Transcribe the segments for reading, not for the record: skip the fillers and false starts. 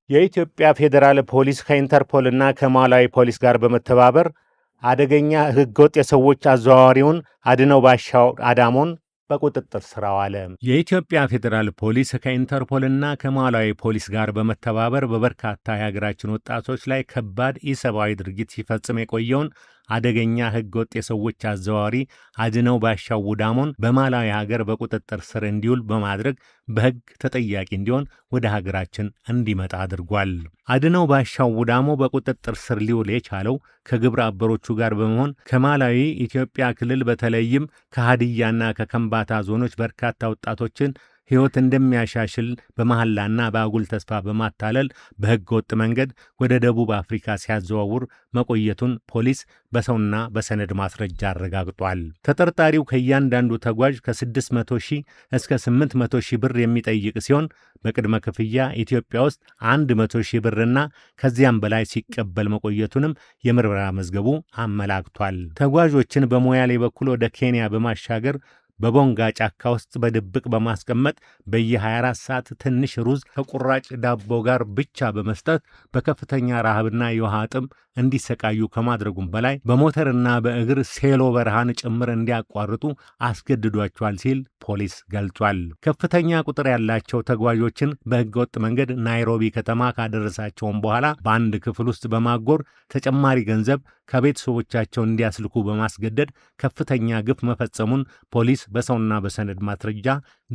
የኢትዮጵያ ፌዴራል ፖሊስ ከኢንተርፖልና ከማላዊ ፖሊስ ጋር በመተባበር አደገኛ ህገወጥ የሰዎች አዘዋዋሪውን አድነው ባሻው አዳሞን በቁጥጥር ስር አዋለ። የኢትዮጵያ ፌዴራል ፖሊስ ከኢንተርፖልና ከማላዊ ፖሊስ ጋር በመተባበር በበርካታ የሀገራችን ወጣቶች ላይ ከባድ ኢሰብአዊ ድርጊት ሲፈጽም የቆየውን አደገኛ ህገወጥ የሰዎች አዘዋዋሪ አድነው ባሻው ውዳሞን በማላዊ ሀገር በቁጥጥር ስር እንዲውል በማድረግ በህግ ተጠያቂ እንዲሆን ወደ ሀገራችን እንዲመጣ አድርጓል። አድነው ባሻው ውዳሞ በቁጥጥር ስር ሊውል የቻለው ከግብረ አበሮቹ ጋር በመሆን ከማላዊ ኢትዮጵያ ክልል በተለይም ከሀዲያና ከከምባታ ዞኖች በርካታ ወጣቶችን ሕይወት እንደሚያሻሽል በመሐላና በአጉል ተስፋ በማታለል በሕገ ወጥ መንገድ ወደ ደቡብ አፍሪካ ሲያዘዋውር መቆየቱን ፖሊስ በሰውና በሰነድ ማስረጃ አረጋግጧል። ተጠርጣሪው ከእያንዳንዱ ተጓዥ ከ600 ሺህ እስከ 800 ሺህ ብር የሚጠይቅ ሲሆን በቅድመ ክፍያ ኢትዮጵያ ውስጥ 100 ሺህ ብርና ከዚያም በላይ ሲቀበል መቆየቱንም የምርመራ መዝገቡ አመላክቷል። ተጓዦችን በሞያሌ በኩል ወደ ኬንያ በማሻገር በቦንጋ ጫካ ውስጥ በድብቅ በማስቀመጥ በየ24 ሰዓት ትንሽ ሩዝ ከቁራጭ ዳቦ ጋር ብቻ በመስጠት በከፍተኛ ረሃብና የውሃ ጥም እንዲሰቃዩ ከማድረጉም በላይ በሞተርና በእግር ሴሎ በረሃን ጭምር እንዲያቋርጡ አስገድዷቸዋል ሲል ፖሊስ ገልጿል። ከፍተኛ ቁጥር ያላቸው ተጓዦችን በሕገወጥ መንገድ ናይሮቢ ከተማ ካደረሳቸውም በኋላ በአንድ ክፍል ውስጥ በማጎር ተጨማሪ ገንዘብ ከቤተሰቦቻቸው እንዲያስልኩ በማስገደድ ከፍተኛ ግፍ መፈጸሙን ፖሊስ በሰውና በሰነድ ማስረጃ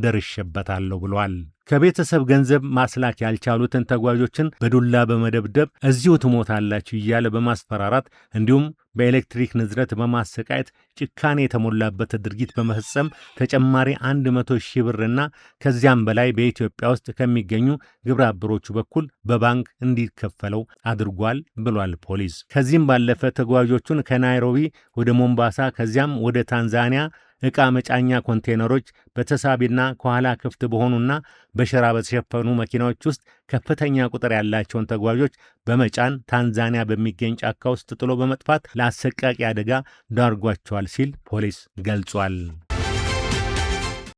ደርሼበታለሁ ብሏል። ከቤተሰብ ገንዘብ ማስላክ ያልቻሉትን ተጓዦችን በዱላ በመደብደብ እዚሁ ትሞታላችሁ እያለ በማስፈራራት እንዲሁም በኤሌክትሪክ ንዝረት በማሰቃየት ጭካኔ የተሞላበት ድርጊት በመፈጸም ተጨማሪ 100 ሺህ ብርና ከዚያም በላይ በኢትዮጵያ ውስጥ ከሚገኙ ግብረ አበሮቹ በኩል በባንክ እንዲከፈለው አድርጓል ብሏል ፖሊስ። ከዚህም ባለፈ ተጓዦቹን ከናይሮቢ ወደ ሞምባሳ ከዚያም ወደ ታንዛኒያ ዕቃ መጫኛ ኮንቴነሮች በተሳቢና ከኋላ ክፍት በሆኑና በሸራ በተሸፈኑ መኪናዎች ውስጥ ከፍተኛ ቁጥር ያላቸውን ተጓዦች በመጫን ታንዛኒያ በሚገኝ ጫካ ውስጥ ጥሎ በመጥፋት ለአሰቃቂ አደጋ ዳርጓቸዋል ሲል ፖሊስ ገልጿል።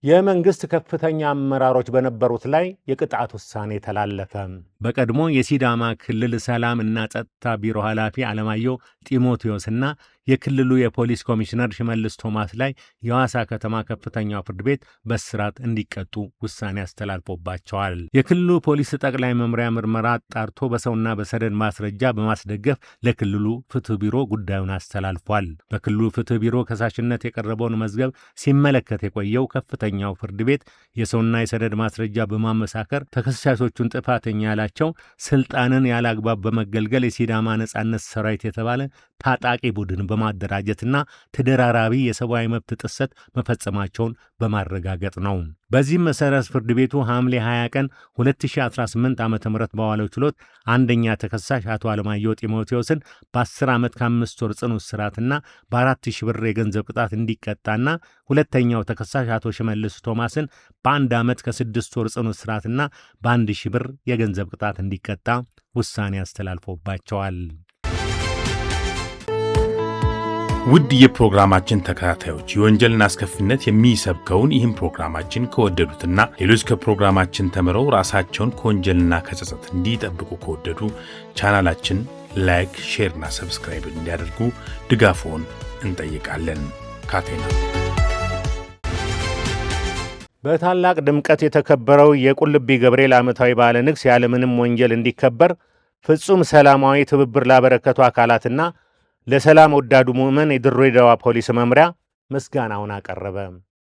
የመንግስት ከፍተኛ አመራሮች በነበሩት ላይ የቅጣት ውሳኔ ተላለፈ። በቀድሞ የሲዳማ ክልል ሰላም እና ጸጥታ ቢሮ ኃላፊ አለማየሁ ጢሞቴዎስና የክልሉ የፖሊስ ኮሚሽነር ሽመልስ ቶማስ ላይ የሐዋሳ ከተማ ከፍተኛው ፍርድ ቤት በእስራት እንዲቀጡ ውሳኔ አስተላልፎባቸዋል። የክልሉ ፖሊስ ጠቅላይ መምሪያ ምርመራ አጣርቶ በሰውና በሰነድ ማስረጃ በማስደገፍ ለክልሉ ፍትህ ቢሮ ጉዳዩን አስተላልፏል። በክልሉ ፍትህ ቢሮ ከሳሽነት የቀረበውን መዝገብ ሲመለከት የቆየው ከፍተኛው ፍርድ ቤት የሰውና የሰነድ ማስረጃ በማመሳከር ተከሳሾቹን ጥፋተኛ ያላቸው ስልጣንን ያላግባብ በመገልገል የሲዳማ ነጻነት ሰራዊት የተባለ ታጣቂ ቡድን በማደራጀትና ተደራራቢ የሰብአዊ መብት ጥሰት መፈጸማቸውን በማረጋገጥ ነው። በዚህም መሰረት ፍርድ ቤቱ ሐምሌ 20 ቀን 2018 ዓ.ም በዋለው ችሎት አንደኛ ተከሳሽ አቶ አለማየሁ ጢሞቴዎስን በ10 ዓመት ከ5 ወር ጽኑ እስራትና በ4,000 ብር የገንዘብ ቅጣት እንዲቀጣና ሁለተኛው ተከሳሽ አቶ ሽመልስ ቶማስን በ1 ዓመት ከ6 ወር ጽኑ እስራትና በ1,000 ብር የገንዘብ ቅጣት እንዲቀጣ ውሳኔ አስተላልፎባቸዋል። ውድ የፕሮግራማችን ተከታታዮች የወንጀልን አስከፊነት የሚሰብከውን ይህን ፕሮግራማችን ከወደዱትና ሌሎች ከፕሮግራማችን ተምረው ራሳቸውን ከወንጀልና ከጸጸት እንዲጠብቁ ከወደዱ ቻናላችን ላይክ፣ ሼርና ሰብስክራይብ እንዲያደርጉ ድጋፎን እንጠይቃለን። ካቴና በታላቅ ድምቀት የተከበረው የቁልቢ ገብርኤል ዓመታዊ በዓለ ንግስ ያለምንም ወንጀል እንዲከበር ፍጹም ሰላማዊ ትብብር ላበረከቱ አካላትና ለሰላም ወዳዱ ምዕመን የድሬዳዋ ፖሊስ መምሪያ ምስጋናውን አቀረበ።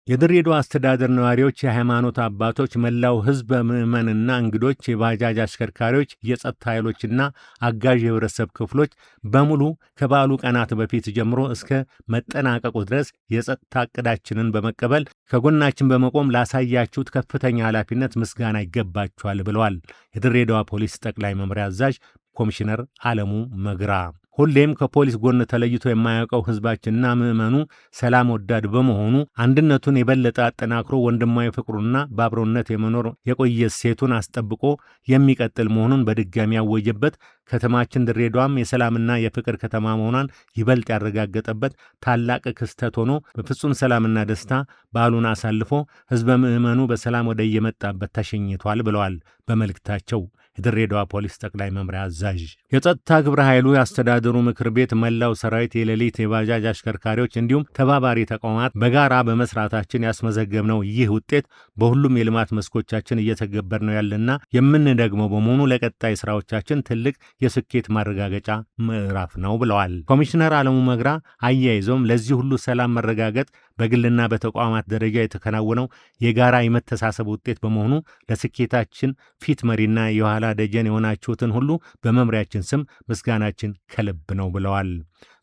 የድሬዳዋ አስተዳደር ነዋሪዎች፣ የሃይማኖት አባቶች፣ መላው ሕዝብ ምዕመንና እንግዶች፣ የባጃጅ አሽከርካሪዎች፣ የጸጥታ ኃይሎችና አጋዥ የህብረተሰብ ክፍሎች በሙሉ ከበዓሉ ቀናት በፊት ጀምሮ እስከ መጠናቀቁ ድረስ የጸጥታ ዕቅዳችንን በመቀበል ከጎናችን በመቆም ላሳያችሁት ከፍተኛ ኃላፊነት ምስጋና ይገባችኋል ብለዋል የድሬዳዋ ፖሊስ ጠቅላይ መምሪያ አዛዥ ኮሚሽነር አለሙ መግራ። ሁሌም ከፖሊስ ጎን ተለይቶ የማያውቀው ህዝባችንና ምዕመኑ ሰላም ወዳድ በመሆኑ አንድነቱን የበለጠ አጠናክሮ ወንድማዊ ፍቅሩና በአብሮነት የመኖር የቆየ ሴቱን አስጠብቆ የሚቀጥል መሆኑን በድጋሚ ያወጀበት ከተማችን ድሬዳዋም የሰላምና የፍቅር ከተማ መሆኗን ይበልጥ ያረጋገጠበት ታላቅ ክስተት ሆኖ በፍጹም ሰላምና ደስታ በዓሉን አሳልፎ ህዝበ ምዕመኑ በሰላም ወደ የመጣበት ተሸኝቷል ብለዋል በመልእክታቸው የድሬዳዋ ፖሊስ ጠቅላይ መምሪያ አዛዥ። የጸጥታ ግብረ ኃይሉ የአስተዳደሩ ምክር ቤት፣ መላው ሰራዊት፣ የሌሊት የባጃጅ አሽከርካሪዎች እንዲሁም ተባባሪ ተቋማት በጋራ በመስራታችን ያስመዘገብነው ይህ ውጤት በሁሉም የልማት መስኮቻችን እየተገበር ነው ያለና የምንደግመው በመሆኑ ለቀጣይ ስራዎቻችን ትልቅ የስኬት ማረጋገጫ ምዕራፍ ነው ብለዋል። ኮሚሽነር አለሙ መግራ አያይዘውም ለዚህ ሁሉ ሰላም መረጋገጥ በግልና በተቋማት ደረጃ የተከናወነው የጋራ የመተሳሰብ ውጤት በመሆኑ ለስኬታችን ፊት መሪና የኋላ ደጀን የሆናችሁትን ሁሉ በመምሪያችን ስም ምስጋናችን ከልብ ነው ብለዋል።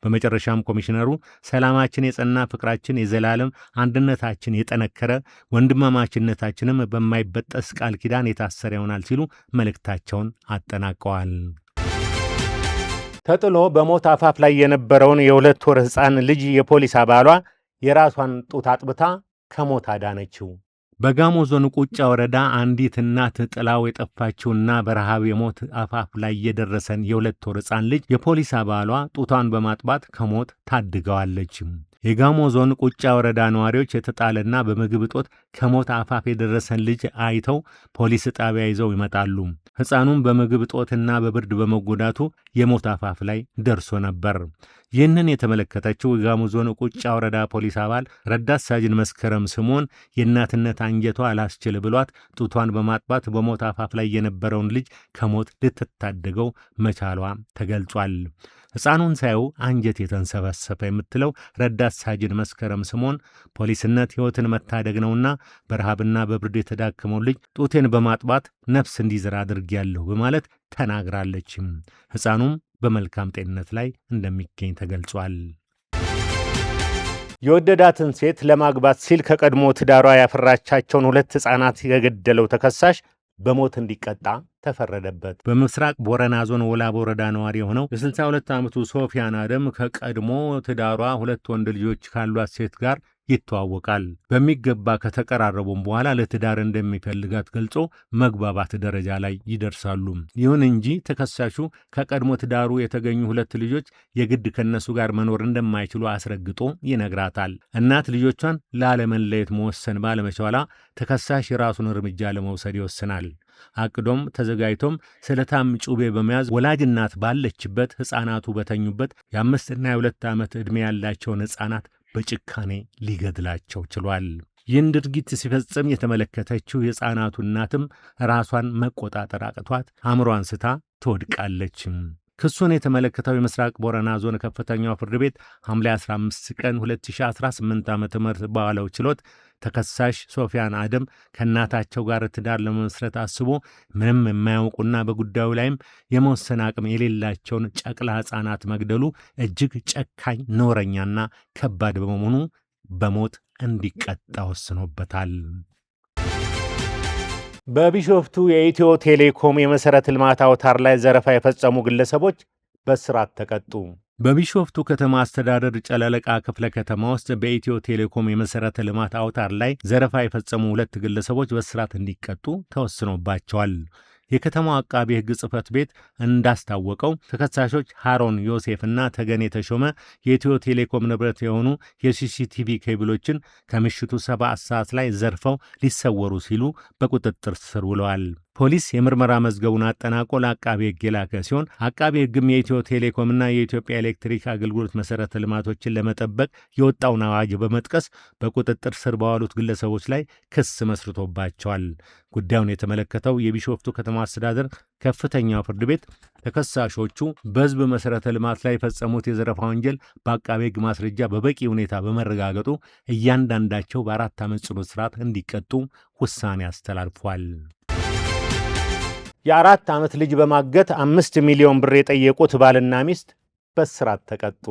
በመጨረሻም ኮሚሽነሩ ሰላማችን የጸና፣ ፍቅራችን የዘላለም፣ አንድነታችን የጠነከረ፣ ወንድማማችነታችንም በማይበጠስ ቃል ኪዳን የታሰረ ይሆናል ሲሉ መልእክታቸውን አጠናቀዋል። ተጥሎ በሞት አፋፍ ላይ የነበረውን የ2 ወር ሕፃን ልጅ የፖሊስ አባሏ የራሷን ጡት አጥብታ ከሞት አዳነችው። በጋሞ ዞን ቁጫ ወረዳ አንዲት እናት ጥላው የጠፋችውና በረሃብ የሞት አፋፍ ላይ የደረሰን የ2 ወር ሕፃን ልጅ የፖሊስ አባሏ ጡቷን በማጥባት ከሞት ታድገዋለች። የጋሞ ዞን ቁጫ ወረዳ ነዋሪዎች የተጣለና በምግብ እጦት ከሞት አፋፍ የደረሰን ልጅ አይተው ፖሊስ ጣቢያ ይዘው ይመጣሉ። ሕፃኑም በምግብ እጦትና በብርድ በመጎዳቱ የሞት አፋፍ ላይ ደርሶ ነበር። ይህንን የተመለከተችው የጋሞ ዞን ቁጫ ወረዳ ፖሊስ አባል ረዳት ሳጅን መስከረም ስሞን የእናትነት አንጀቷ አላስችል ብሏት ጡቷን በማጥባት በሞት አፋፍ ላይ የነበረውን ልጅ ከሞት ልትታደገው መቻሏ ተገልጿል። ሕፃኑን ሳየው አንጀት የተንሰበሰበ የምትለው ረዳት ሳጅን መስከረም ስሞን ፖሊስነት ሕይወትን መታደግ ነውና በረሃብና በብርድ የተዳከመው ልጅ ጡቴን በማጥባት ነፍስ እንዲዘራ አድርጌያለሁ በማለት ተናግራለች። ሕፃኑም በመልካም ጤንነት ላይ እንደሚገኝ ተገልጿል። የወደዳትን ሴት ለማግባት ሲል ከቀድሞ ትዳሯ ያፈራቻቸውን 2 ሕፃናት የገደለው ተከሳሽ በሞት እንዲቀጣ ተፈረደበት። በምስራቅ ቦረና ዞን ወላቦ ወረዳ ነዋሪ የሆነው የ62 ዓመቱ ሶፊያን አደም ከቀድሞ ትዳሯ 2 ወንድ ልጆች ካሏት ሴት ጋር ይተዋወቃል። በሚገባ ከተቀራረቡም በኋላ ለትዳር እንደሚፈልጋት ገልጾ መግባባት ደረጃ ላይ ይደርሳሉ። ይሁን እንጂ ተከሳሹ ከቀድሞ ትዳሩ የተገኙ 2 ልጆች የግድ ከነሱ ጋር መኖር እንደማይችሉ አስረግጦ ይነግራታል። እናት ልጆቿን ላለመለየት መወሰን ባለመቻሏ ተከሳሽ የራሱን እርምጃ ለመውሰድ ይወስናል። አቅዶም ተዘጋጅቶም ስለታም ጩቤ በመያዝ ወላጅ እናት ባለችበት ሕፃናቱ በተኙበት የ5 እና የ2 ዓመት ዕድሜ ያላቸውን ሕፃናት በጭካኔ ሊገድላቸው ችሏል። ይህን ድርጊት ሲፈጽም የተመለከተችው የሕፃናቱ እናትም ራሷን መቆጣጠር አቅቷት አእምሯን ስታ ትወድቃለች። ክሱን የተመለከተው የምስራቅ ቦረና ዞን ከፍተኛው ፍርድ ቤት ሐምሌ 15 ቀን 2018 ዓ.ም በዋለው ችሎት ተከሳሽ ሶፊያን አደም ከእናታቸው ጋር ትዳር ለመመስረት አስቦ ምንም የማያውቁና በጉዳዩ ላይም የመወሰን አቅም የሌላቸውን ጨቅላ ሕፃናት መግደሉ እጅግ ጨካኝ፣ ነውረኛና ከባድ በመሆኑ በሞት እንዲቀጣ ወስኖበታል። በቢሾፍቱ የኢትዮ ቴሌኮም የመሠረተ ልማት አውታር ላይ ዘረፋ የፈጸሙ ግለሰቦች በእስራት ተቀጡ። በቢሾፍቱ ከተማ አስተዳደር ጨለለቃ ክፍለ ከተማ ውስጥ በኢትዮ ቴሌኮም የመሠረተ ልማት አውታር ላይ ዘረፋ የፈጸሙ 2 ግለሰቦች በእስራት እንዲቀጡ ተወስኖባቸዋል። የከተማው አቃቢ ሕግ ጽሕፈት ቤት እንዳስታወቀው ተከሳሾች ሃሮን ዮሴፍና ተገኔ ተሾመ የኢትዮ ቴሌኮም ንብረት የሆኑ የሲሲቲቪ ኬብሎችን ከምሽቱ 7 ሰዓት ላይ ዘርፈው ሊሰወሩ ሲሉ በቁጥጥር ስር ውለዋል። ፖሊስ የምርመራ መዝገቡን አጠናቆ ለአቃቢ ሕግ የላከ ሲሆን አቃቢ ሕግም የኢትዮ ቴሌኮምና የኢትዮጵያ ኤሌክትሪክ አገልግሎት መሠረተ ልማቶችን ለመጠበቅ የወጣውን አዋጅ በመጥቀስ በቁጥጥር ስር በዋሉት ግለሰቦች ላይ ክስ መስርቶባቸዋል። ጉዳዩን የተመለከተው የቢሾፍቱ ከተማ አስተዳደር ከፍተኛው ፍርድ ቤት ተከሳሾቹ በሕዝብ መሠረተ ልማት ላይ የፈጸሙት የዘረፋ ወንጀል በአቃቢ ሕግ ማስረጃ በበቂ ሁኔታ በመረጋገጡ እያንዳንዳቸው በ4 ዓመት ጽኑ እስራት እንዲቀጡ ውሳኔ አስተላልፏል። የ4 ዓመት ልጅ በማገት 5 ሚሊዮን ብር የጠየቁት ባልና ሚስት በእስራት ተቀጡ።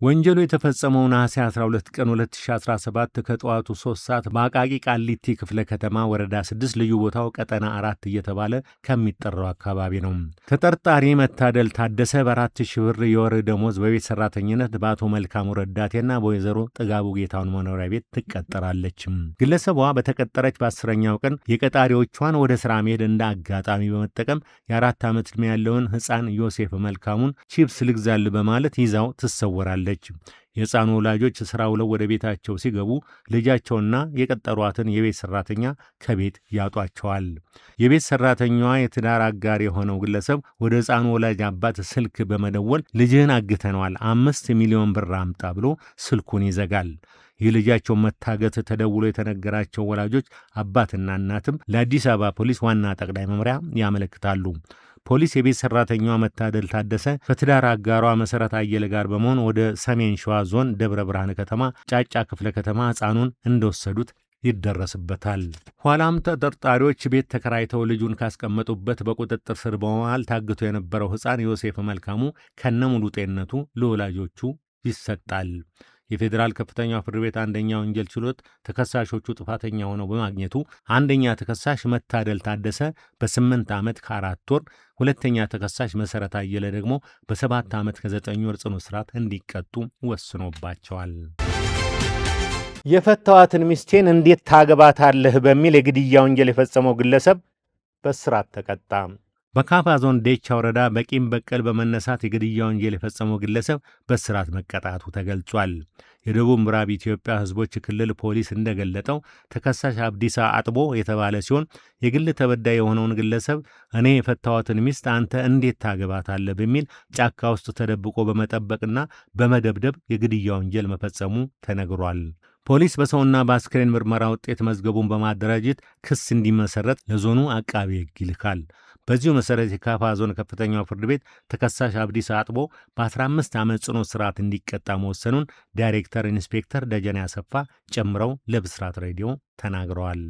ወንጀሉ የተፈጸመው ነሐሴ 12 ቀን 2017 ከጠዋቱ 3 ሰዓት በአቃቂ ቃሊቲ ክፍለ ከተማ ወረዳ 6 ልዩ ቦታው ቀጠና 4 እየተባለ ከሚጠራው አካባቢ ነው። ተጠርጣሪ መታደል ታደሰ በ4,000 ብር የወር ደሞዝ በቤት ሰራተኝነት በአቶ መልካሙ ረዳቴና በወይዘሮ ጥጋቡ ጌታውን መኖሪያ ቤት ትቀጠራለች። ግለሰቧ በተቀጠረች በ10ኛው ቀን የቀጣሪዎቿን ወደ ሥራ መሄድ እንደ አጋጣሚ በመጠቀም የ4 ዓመት ዕድሜ ያለውን ሕፃን ዮሴፍ መልካሙን ቺፕስ ልግዛል በማለት ይዛው ትሰወራለች። ተገደለች። የሕፃኑ ወላጆች ሥራ ውለው ወደ ቤታቸው ሲገቡ ልጃቸውና የቀጠሯትን የቤት ሠራተኛ ከቤት ያጧቸዋል። የቤት ሠራተኛዋ የትዳር አጋር የሆነው ግለሰብ ወደ ሕፃኑ ወላጅ አባት ስልክ በመደወል ልጅህን አግተነዋል፣ 5 ሚሊዮን ብር አምጣ ብሎ ስልኩን ይዘጋል። ይህ ልጃቸው መታገት ተደውሎ የተነገራቸው ወላጆች አባትና እናትም ለአዲስ አበባ ፖሊስ ዋና ጠቅላይ መምሪያ ያመለክታሉ። ፖሊስ የቤት ሠራተኛዋ መታደል ታደሰ ከትዳር አጋሯ መሠረት አየለ ጋር በመሆን ወደ ሰሜን ሸዋ ዞን ደብረ ብርሃን ከተማ ጫጫ ክፍለ ከተማ ሕፃኑን እንደወሰዱት ይደረስበታል። ኋላም ተጠርጣሪዎች ቤት ተከራይተው ልጁን ካስቀመጡበት በቁጥጥር ስር በመዋል ታግቶ የነበረው ሕፃን ዮሴፍ መልካሙ ከነሙሉ ጤንነቱ ለወላጆቹ ይሰጣል። የፌዴራል ከፍተኛው ፍርድ ቤት አንደኛ ወንጀል ችሎት ተከሳሾቹ ጥፋተኛ ሆነው በማግኘቱ አንደኛ ተከሳሽ መታደል ታደሰ በ8 ዓመት ከ4 ወር፣ ሁለተኛ ተከሳሽ መሠረት አየለ ደግሞ በ7 ዓመት ከ9 ወር ጽኑ እስራት እንዲቀጡ ወስኖባቸዋል። የፈታዋትን ሚስቴን እንዴት ታገባታለህ በሚል የግድያ ወንጀል የፈጸመው ግለሰብ በእስራት ተቀጣ። በካፋ ዞን ዴቻ ወረዳ በቂም በቀል በመነሳት የግድያ ወንጀል የፈጸመው ግለሰብ በእስራት መቀጣቱ ተገልጿል። የደቡብ ምዕራብ ኢትዮጵያ ሕዝቦች ክልል ፖሊስ እንደገለጠው ተከሳሽ አብዲሳ አጥቦ የተባለ ሲሆን የግል ተበዳይ የሆነውን ግለሰብ እኔ የፈታዋትን ሚስት አንተ እንዴት ታገባታለህ በሚል ጫካ ውስጥ ተደብቆ በመጠበቅና በመደብደብ የግድያ ወንጀል መፈጸሙ ተነግሯል። ፖሊስ በሰውና በአስክሬን ምርመራ ውጤት መዝገቡን በማደራጀት ክስ እንዲመሰረት ለዞኑ አቃቤ ሕግ ይልካል። በዚሁ መሠረት የካፋ ዞን ከፍተኛው ፍርድ ቤት ተከሳሽ አብዲሳ አጥቦ በ15 ዓመት ጽኑ እስራት እንዲቀጣ መወሰኑን ዳይሬክተር ኢንስፔክተር ደጀኔ አሰፋ ጨምረው ለብስራት ሬዲዮ ተናግረዋል።